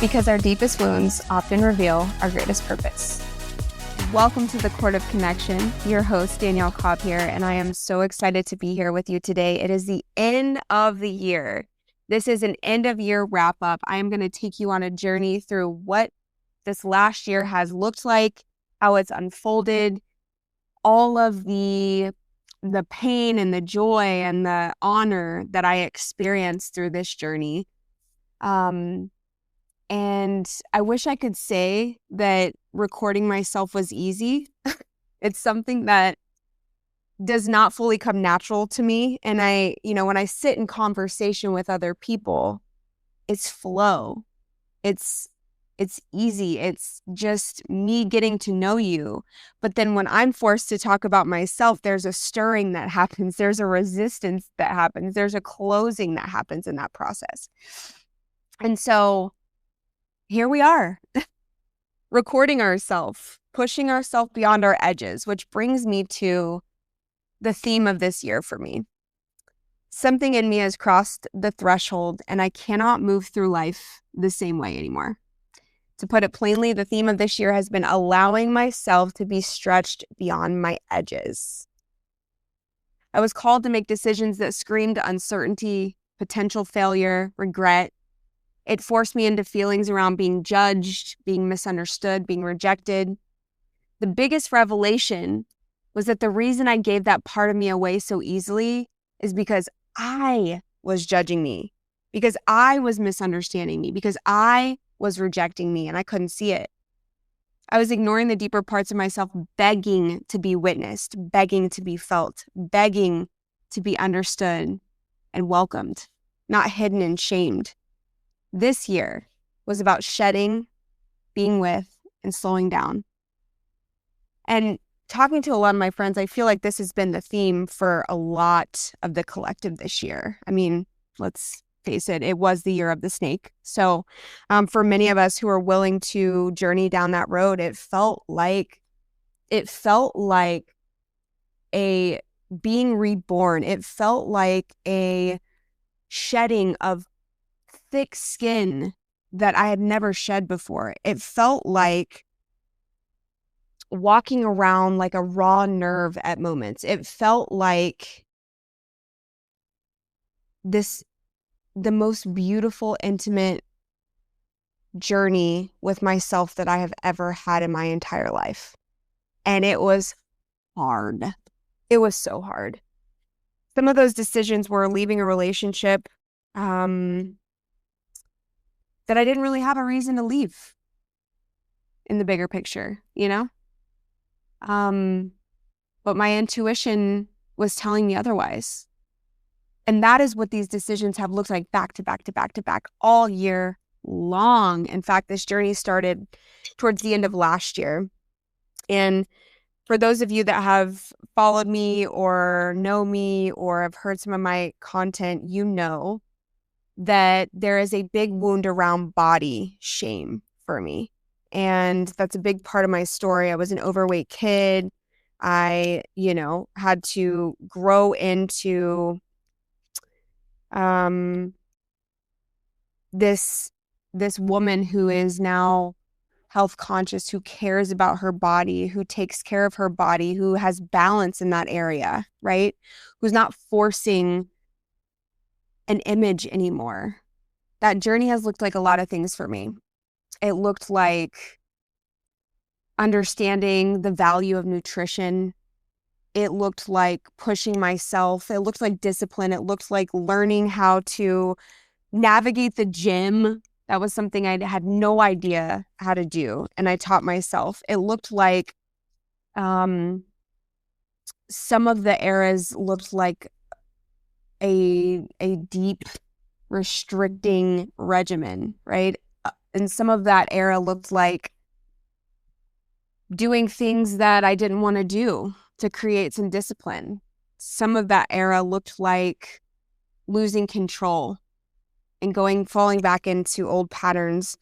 because our deepest wounds often reveal our greatest purpose. Welcome to the Court of Connection. Your host, Danielle Cobb here, and I am so excited to be here with you today. It is the end of the year. This is an end of year wrap up. I am going to take you on a journey through what this last year has looked like, how it's unfolded, all of the pain and the joy and the honor that I experienced through this journey. And I wish I could say that recording myself was easy. It's something that does not fully come natural to me. And when I sit in conversation with other people, it's flow. It's easy. It's just me getting to know you. But then when I'm forced to talk about myself, there's a stirring that happens. There's a resistance that happens. There's a closing that happens in that process. And so here we are, recording ourselves, pushing ourselves beyond our edges, which brings me to the theme of this year for me. Something in me has crossed the threshold, and I cannot move through life the same way anymore. To put it plainly, the theme of this year has been allowing myself to be stretched beyond my edges. I was called to make decisions that screamed uncertainty, potential failure, regret. It forced me into feelings around being judged, being misunderstood, being rejected. The biggest revelation was that the reason I gave that part of me away so easily is because I was judging me, because I was misunderstanding me, because I was rejecting me and I couldn't see it. I was ignoring the deeper parts of myself, begging to be witnessed, begging to be felt, begging to be understood and welcomed, not hidden and shamed. This year was about shedding, being with, and slowing down. And talking to a lot of my friends, I feel like this has been the theme for a lot of the collective this year. I mean, let's face it, it was the year of the snake. So for many of us who are willing to journey down that road, it felt like a being reborn. It felt like a shedding of thick skin that I had never shed before. It felt like walking around like a raw nerve at moments. It felt like the most beautiful, intimate journey with myself that I have ever had in my entire life. And it was hard. It was so hard. Some of those decisions were leaving a relationship that I didn't really have a reason to leave in the bigger picture, But my intuition was telling me otherwise. And that is what these decisions have looked like back to back to back to back all year long. In fact, this journey started towards the end of last year. And for those of you that have followed me or know me or have heard some of my content, you know that there is a big wound around body shame for me. And that's a big part of my story. I was an overweight kid. I, had to grow into this woman who is now health conscious, who cares about her body, who takes care of her body, who has balance in that area, right? Who's not forcing an image anymore. That journey has looked like a lot of things for me. It looked like understanding the value of nutrition. It looked like pushing myself. It looked like discipline. It looked like learning how to navigate the gym. That was something I had no idea how to do, and I taught myself. It looked like some of the eras looked like a deep restricting regimen, right? And some of that era looked like doing things that I didn't want to do to create some discipline. Some of that era looked like losing control and falling back into old patterns.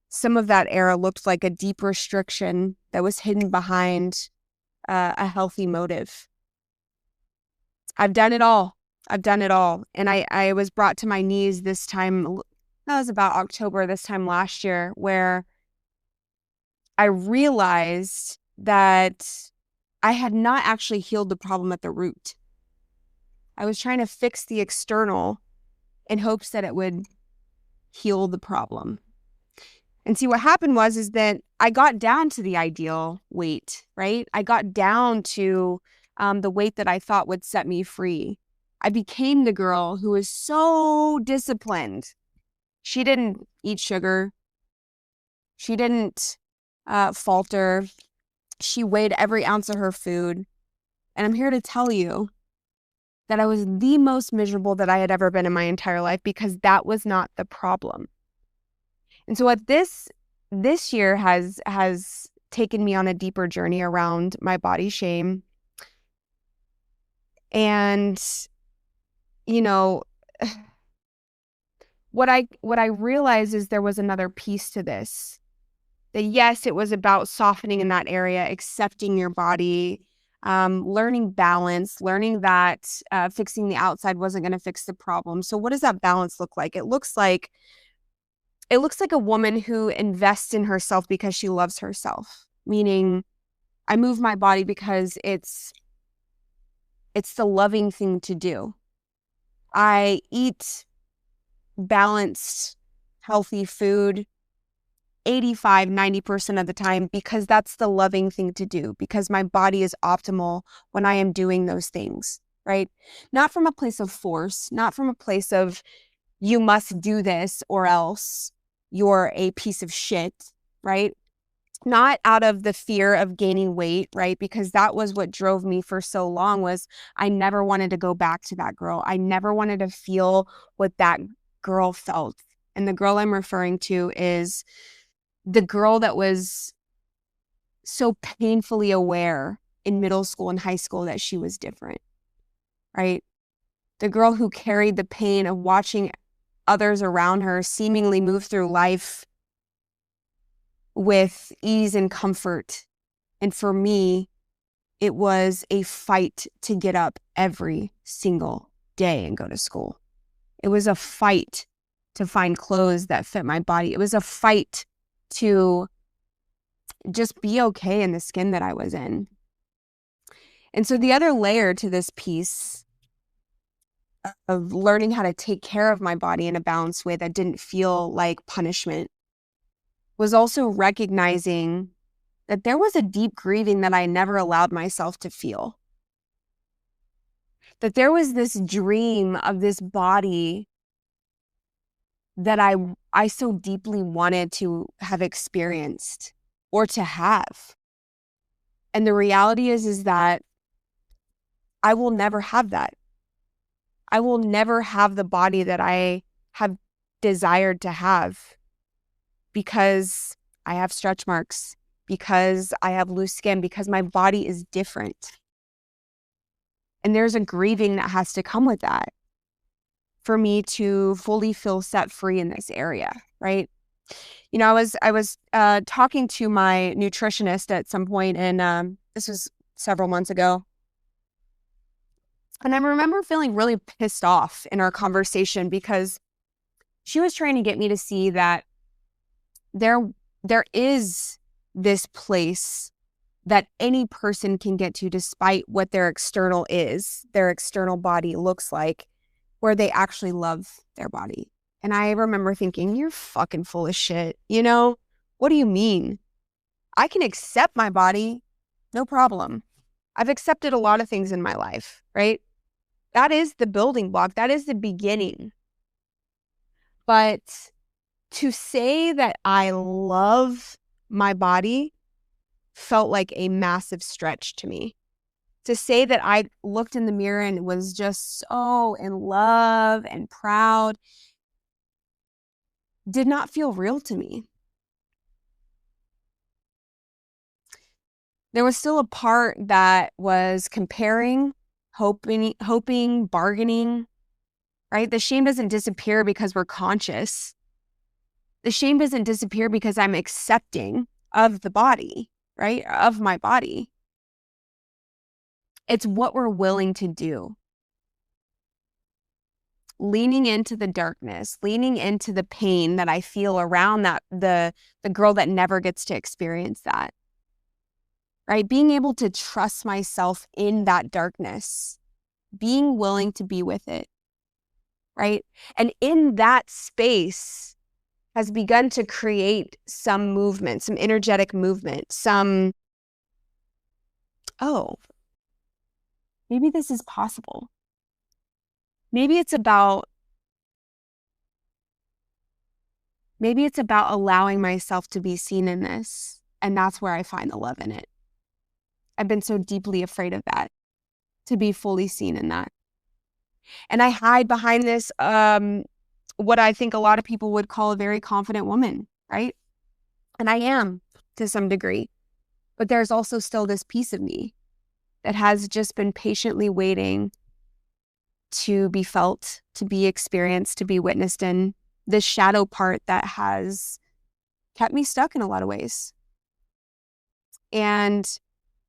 Some of that era looked like a deep restriction that was hidden behind a healthy motive. I've done it all. And I was brought to my knees this time that was about October this time last year, where I realized that I had not actually healed the problem at the root. I was trying to fix the external in hopes that it would heal the problem. And see, what happened is that I got down to the ideal weight, right? I got down to the weight that I thought would set me free. I became the girl who was so disciplined. She didn't eat sugar. She didn't falter. She weighed every ounce of her food. And I'm here to tell you that I was the most miserable that I had ever been in my entire life, because that was not the problem. And so what this year has taken me on a deeper journey around my body shame. And, you know, what I realized is there was another piece to this. That yes, it was about softening in that area, accepting your body, learning balance, learning that fixing the outside wasn't going to fix the problem. So what does that balance look like? It looks like a woman who invests in herself because she loves herself. Meaning, I move my body because it's the loving thing to do. I eat balanced, healthy food 85-90% of the time because that's the loving thing to do, because my body is optimal when I am doing those things, right? Not from a place of force, not from a place of you must do this or else you're a piece of shit, right? Not out of the fear of gaining weight, right? Because that was what drove me for so long. Was I never wanted to go back to that girl. I never wanted to feel what that girl felt. And the girl I'm referring to is the girl that was so painfully aware in middle school and high school that she was different, right? The girl who carried the pain of watching others around her seemingly move through life with ease and comfort. And for me, it was a fight to get up every single day and go to school. It was a fight to find clothes that fit my body. It was a fight to just be okay in the skin that I was in. And so the other layer to this piece of learning how to take care of my body in a balanced way that didn't feel like punishment was also recognizing that there was a deep grieving that I never allowed myself to feel. That there was this dream of this body that I so deeply wanted to have experienced or to have. And the reality is that I will never have that. I will never have the body that I have desired to have, because I have stretch marks, because I have loose skin, because my body is different. And there's a grieving that has to come with that for me to fully feel set free in this area, right? You know, I was talking to my nutritionist at some point, and this was several months ago. And I remember feeling really pissed off in our conversation because she was trying to get me to see that there is this place that any person can get to despite what their external is, their external body looks like, where they actually love their body. And I remember thinking, you're fucking full of shit. You know, what do you mean? I can accept my body, no problem. I've accepted a lot of things in my life, right? That is the building block. That is the beginning. But to say that I love my body felt like a massive stretch to me. To say that I looked in the mirror and was just so in love and proud did not feel real to me. There was still a part that was comparing, hoping, bargaining, right? The shame doesn't disappear because we're conscious. The shame doesn't disappear because I'm accepting of the body, right? Of my body. It's what we're willing to do. leaning into the darkness, leaning into the pain that I feel around that, the girl that never gets to experience that, right? Being able to trust myself in that darkness, being willing to be with it, right? And in that space has begun to create some movement, some energetic movement, some, oh, maybe this is possible. Maybe it's about allowing myself to be seen in this. And that's where I find the love in it. I've been so deeply afraid of that, to be fully seen in that. And I hide behind this, what I think a lot of people would call a very confident woman, right? And I am to some degree. But there's also still this piece of me that has just been patiently waiting to be felt, to be experienced, to be witnessed in, this shadow part that has kept me stuck in a lot of ways. And,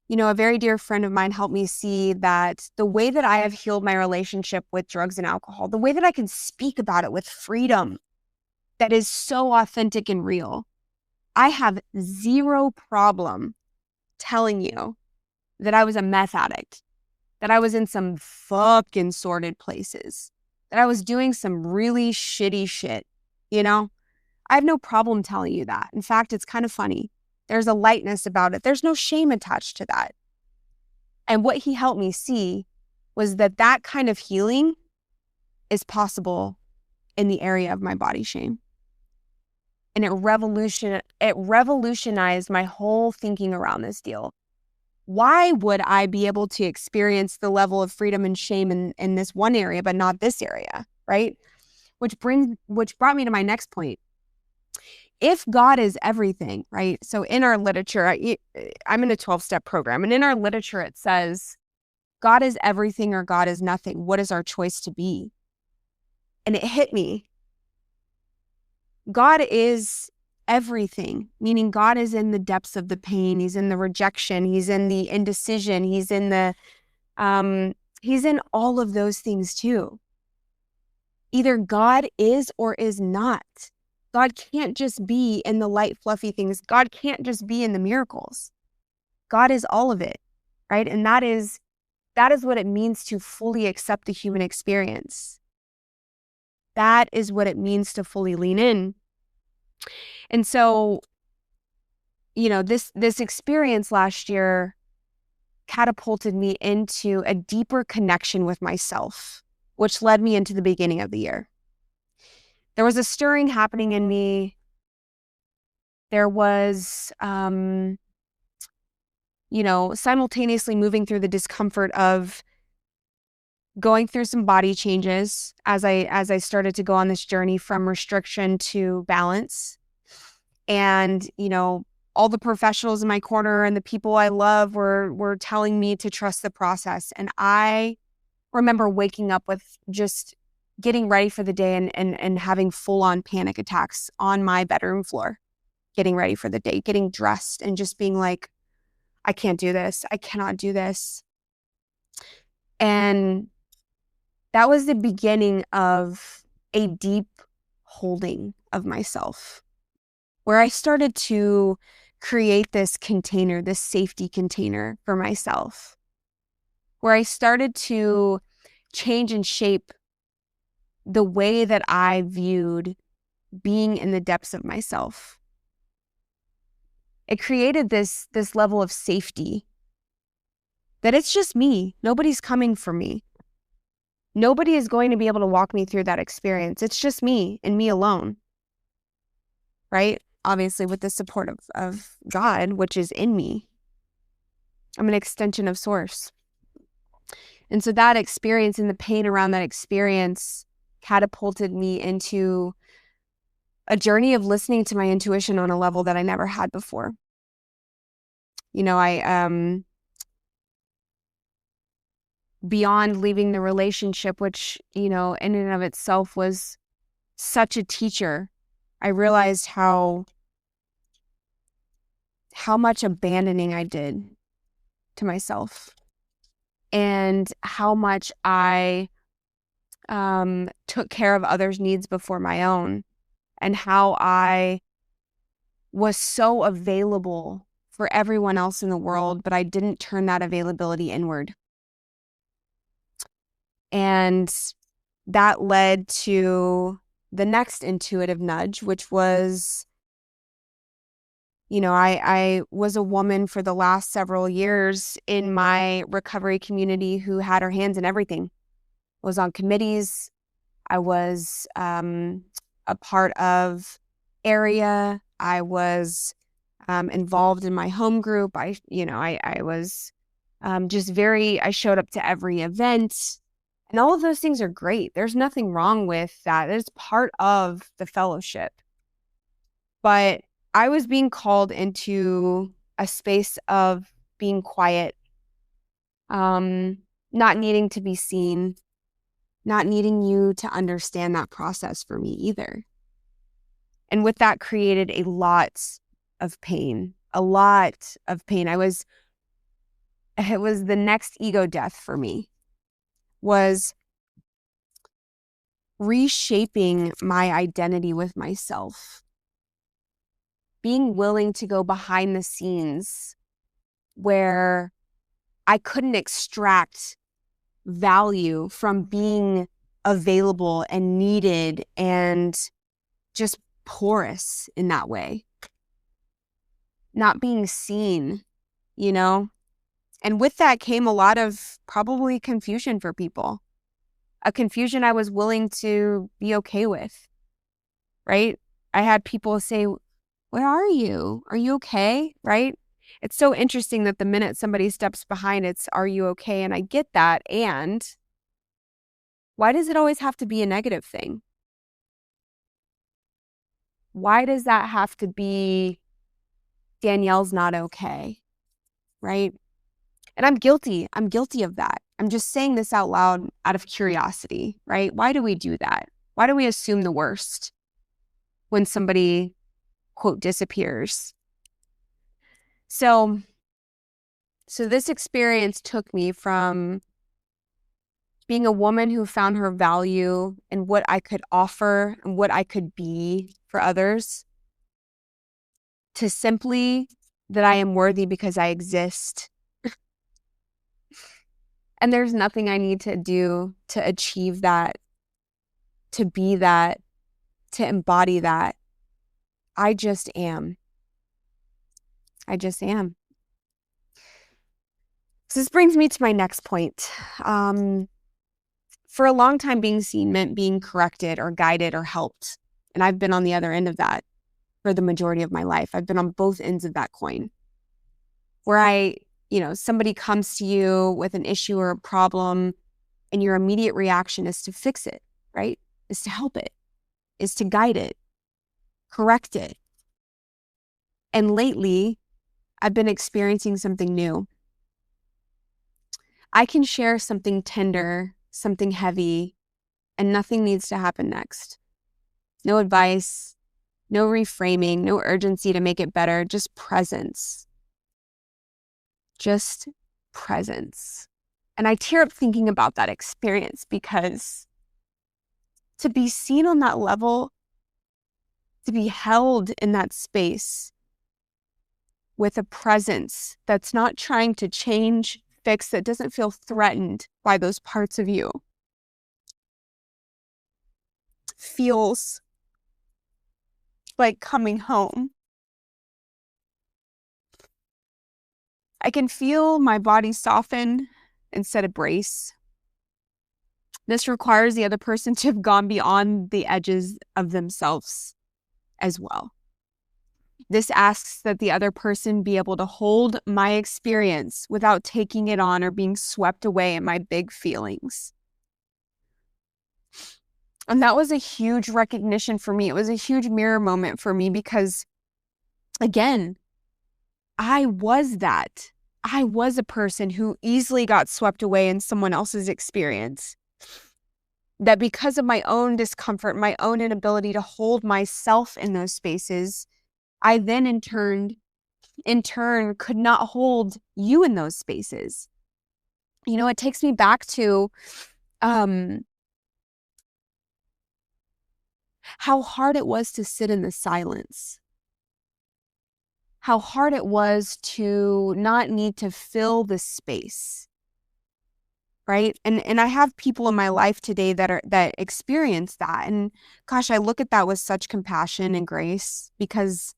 a very dear friend of mine helped me see that the way that I have healed my relationship with drugs and alcohol, the way that I can speak about it with freedom that is so authentic and real, I have zero problem telling you that I was a meth addict, that I was in some fucking sordid places, that I was doing some really shitty shit, I have no problem telling you that. In fact, it's kind of funny. There's a lightness about it. There's no shame attached to that. And what he helped me see was that that kind of healing is possible in the area of my body shame. And it revolutionized my whole thinking around this deal. Why would I be able to experience the level of freedom and shame in this one area, but not this area, right? Which brought me to my next point. If God is everything, right? So in our literature, I'm in a 12-step program, and in our literature, it says, God is everything or God is nothing. What is our choice to be? And it hit me. God is everything, meaning God is in the depths of the pain. He's in the rejection. He's in the indecision. He's in all of those things too. Either God is or is not. God can't just be in the light, fluffy things. God can't just be in the miracles. God is all of it, right? And that is what it means to fully accept the human experience. That is what it means to fully lean in. And so, this experience last year catapulted me into a deeper connection with myself, which led me into the beginning of the year. There was a stirring happening in me. There was, simultaneously moving through the discomfort of going through some body changes as I started to go on this journey from restriction to balance. And, all the professionals in my corner and the people I love were telling me to trust the process. And I remember waking up with just getting ready for the day and having full-on panic attacks on my bedroom floor, getting ready for the day, getting dressed and just being like, I can't do this. I cannot do this. And that was the beginning of a deep holding of myself, where I started to create this container, this safety container for myself, where I started to change and shape the way that I viewed being in the depths of myself. It created this level of safety that it's just me. Nobody's coming for me. Nobody is going to be able to walk me through that experience. It's just me and me alone, right? Obviously with the support of God, which is in me. I'm an extension of Source. And so that experience and the pain around that experience catapulted me into a journey of listening to my intuition on a level that I never had before. Beyond leaving the relationship, which, in and of itself was such a teacher, I realized how much abandoning I did to myself and how much I took care of others' needs before my own, and how I was so available for everyone else in the world, but I didn't turn that availability inward. And that led to the next intuitive nudge, which was, I was a woman for the last several years in my recovery community who had her hands in everything. I was on committees. I was a part of area. I was involved in my home group. I was I showed up to every event. And all of those things are great. There's nothing wrong with that. It's part of the fellowship. But I was being called into a space of being quiet, not needing to be seen, not needing you to understand that process for me either. And with that created a lot of pain, a lot of pain. It was the next ego death for me, was reshaping my identity with myself, being willing to go behind the scenes where I couldn't extract value from being available and needed and just porous in that way. Not being seen, And with that came a lot of probably confusion for people. A confusion I was willing to be okay with, right? I had people say, "Where are you? Are you okay?" Right? It's so interesting that the minute somebody steps behind, it's, "Are you okay?" And I get that. And why does it always have to be a negative thing? Why does that have to be Danielle's not okay? Right? And I'm guilty. I'm guilty of that. I'm just saying this out loud out of curiosity, right? Why do we do that? Why do we assume the worst when somebody, quote, disappears? So this experience took me from being a woman who found her value in what I could offer and what I could be for others, to simply that I am worthy because I exist. And there's nothing I need to do to achieve that, to be that, to embody that. I just am. I just am. So this brings me to my next point. For a long time, being seen meant being corrected or guided or helped. And I've been on the other end of that for the majority of my life. I've been on both ends of that coin, where somebody comes to you with an issue or a problem, and your immediate reaction is to fix it, right? Is to help it, is to guide it, correct it. And lately, I've been experiencing something new. I can share something tender, something heavy, and nothing needs to happen next. No advice, no reframing, no urgency to make it better, just presence. Just presence. And I tear up thinking about that experience, because to be seen on that level, to be held in that space with a presence that's not trying to change, fix, that doesn't feel threatened by those parts of you, feels like coming home. I can feel my body soften instead of brace. This requires the other person to have gone beyond the edges of themselves as well. This asks that the other person be able to hold my experience without taking it on or being swept away in my big feelings. And that was a huge recognition for me. It was a huge mirror moment for me, because, again, I was that. I was a person who easily got swept away in someone else's experience. That because of my own discomfort, my own inability to hold myself in those spaces, I then in turn could not hold you in those spaces. It takes me back to how hard it was to sit in the silence, how hard it was to not need to fill the space, right? And I have people in my life today that experience that. And gosh, I look at that with such compassion and grace because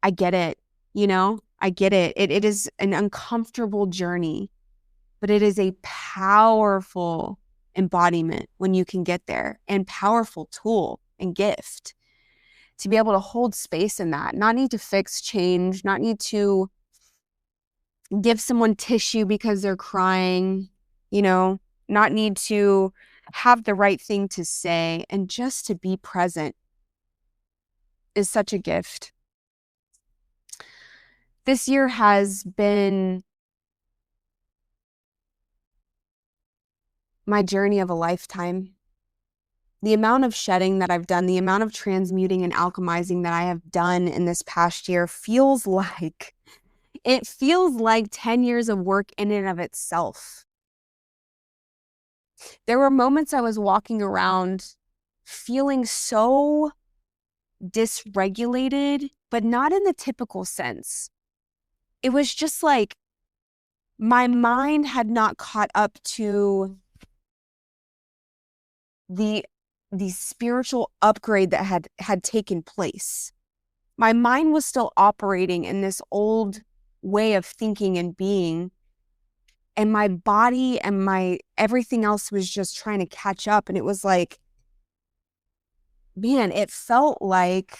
I get it, I get it. It is an uncomfortable journey, but it is a powerful embodiment when you can get there, and powerful tool and gift to be able to hold space in that, not need to fix, change, not need to give someone tissue because they're crying, not need to have the right thing to say, and just to be present is such a gift. This year has been my journey of a lifetime. The amount of shedding that I've done, the amount of transmuting and alchemizing that I have done in this past year feels like 10 years of work in and of itself. There were moments I was walking around feeling so dysregulated, but not in the typical sense. It was just like my mind had not caught up to the spiritual upgrade that had taken place. My mind was still operating in this old way of thinking and being, and my body and my everything else was just trying to catch up. And it was like, man, it felt like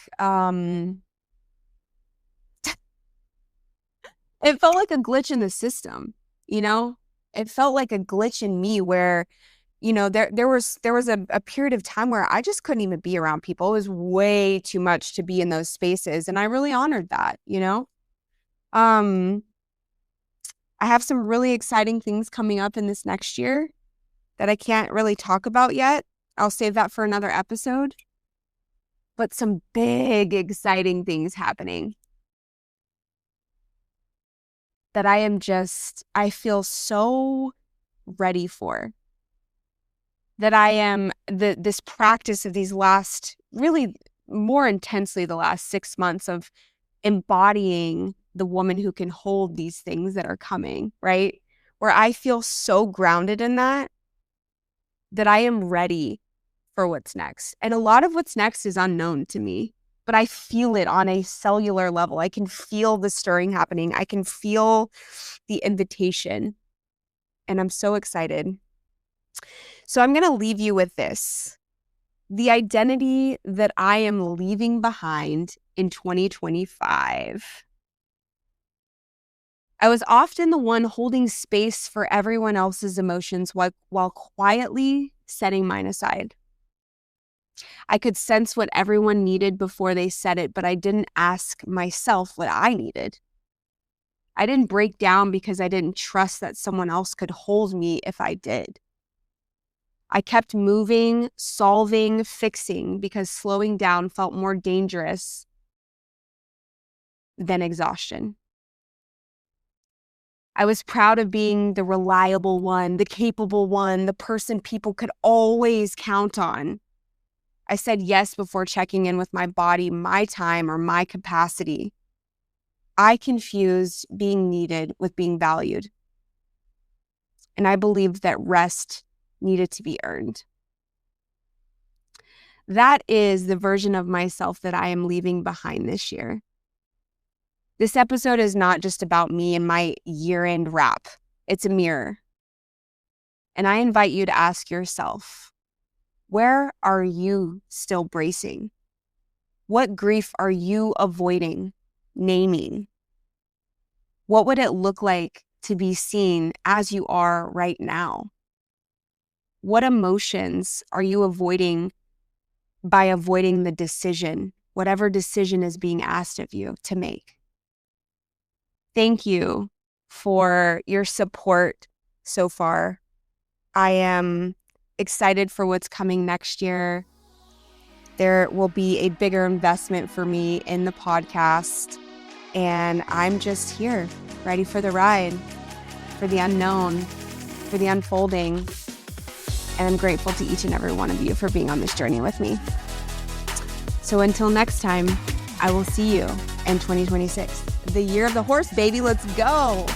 it felt like a glitch in the system, It felt like a glitch in me where, there was a period of time where I just couldn't even be around people. It was way too much to be in those spaces, and I really honored that, I have some really exciting things coming up in this next year that I can't really talk about yet. I'll save that for another episode. But some big, exciting things happening that I feel so ready for. That I am, this practice of these last, really more intensely the last 6 months of embodying the woman who can hold these things that are coming, right? Where I feel so grounded in that I am ready for what's next. And a lot of what's next is unknown to me, but I feel it on a cellular level. I can feel the stirring happening. I can feel the invitation, and I'm so excited. So I'm going to leave you with this. The identity that I am leaving behind in 2025. I was often the one holding space for everyone else's emotions while quietly setting mine aside. I could sense what everyone needed before they said it, but I didn't ask myself what I needed. I didn't break down because I didn't trust that someone else could hold me if I did. I kept moving, solving, fixing because slowing down felt more dangerous than exhaustion. I was proud of being the reliable one, the capable one, the person people could always count on. I said yes before checking in with my body, my time, or my capacity. I confused being needed with being valued. And I believed that rest needed to be earned. That is the version of myself that I am leaving behind this year. This episode is not just about me and my year-end wrap. It's a mirror. And I invite you to ask yourself, where are you still bracing? What grief are you avoiding, naming? What would it look like to be seen as you are right now? What emotions are you avoiding by avoiding the decision, whatever decision is being asked of you to make? Thank you for your support so far. I am excited for what's coming next year. There will be a bigger investment for me in the podcast, and I'm just here, ready for the ride, for the unknown, for the unfolding. And I'm grateful to each and every one of you for being on this journey with me. So until next time, I will see you in 2026. The year of the horse, baby. Let's go.